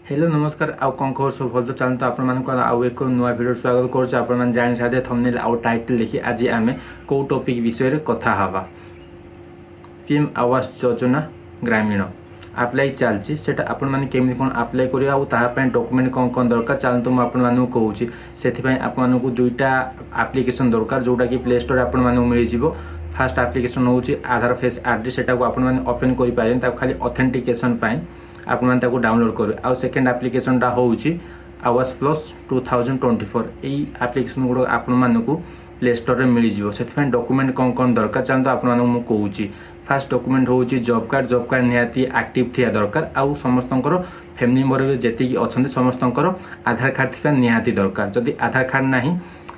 Hello नमस्कार आउ कौन खबर सब भल तो चलते आप आउ एक नुआ भिडियो स्वागत करुँ आपण जानी सारे थंबनेल आउ टाइटल देखि आज आम कौ टॉपिक विषय कथा हवा पीएम आवास योजना ग्रामीण आप्लाई चलती से आपण मैंने केमी कौन आप्लाई करें डॉक्यूमेंट कौन कौन दरकार चलते मुझे कहूँ से आपको दुईटा आप्लिकेसन दरकार जोटा कि प्ले स्टोर आप मिल फास्ट आप्लिकेसन हूँ आधार फेस आरडी से ओपन कर खाली ऑथेंटिकेशन आपण डाउनलोड करेंगे आउ सेकेंड आप्लिकेसनटा हूँ आवास प्लस 2024 यही आप्लिकेसन गुड़ आपको प्ले स्टोर में मिल जाए डॉक्यूमेंट कौन कौन दरकार चलते आपको कहूँ फास्ट डॉक्यूमेंट हूँ जॉब कार्ड निहाती एक्टिव थी दरकार आउ समस्त फैमिली मेम्बर जी अच्छा समस्त आधार कार्ड थी निहाती दरकार जदि आधार कार्ड ना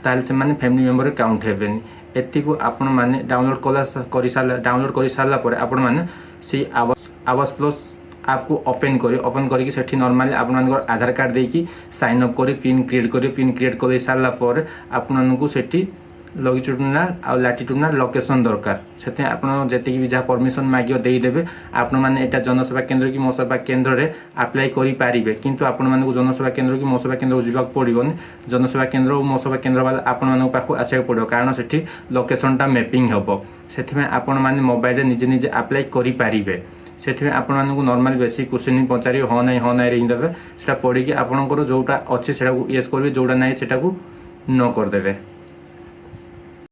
ताल से फैमिली मेम्बर काउंट हेबेनी एति आपण मैंने डाउनलोड कर सारापर आपण मैंने से आवास प्लस आपको ओपन करके सेठी नॉर्मली आपन आधार कार्ड देकी साइन अप कर पिन क्रिएट कर सारापर आपको सेठी लॉन्गिट्यूडिनल आ लैटिट्यूडिनल लोकेशन दरकार से आपड़ी भी जहाँ परमिशन मागे देदेवे आपण मैंने यहाँ जनसेवा केन्द्र कि मो सेवा केन्द्र में आप्लाय करेंगे किंतु आपण मानक जनसेवा केन्द्र कि मो सेवा केन्द्र जावाक पड़ोनी जनसेवा केन्द्र और मो सेवा केन्द्र वाला आपण पाखु आसवाक पड़ो कारण से लोकेशनटा मैपिंग हम से आपण मैंने मोबाइल निजे निजे आप्लाय करेंगे से आपण नॉर्मल बेसिक क्वेश्चन पचारे हाँ ना देवे से पढ़ी आपंकर जोटा अच्छे से येस करेंगे जोटा ना से न करदे।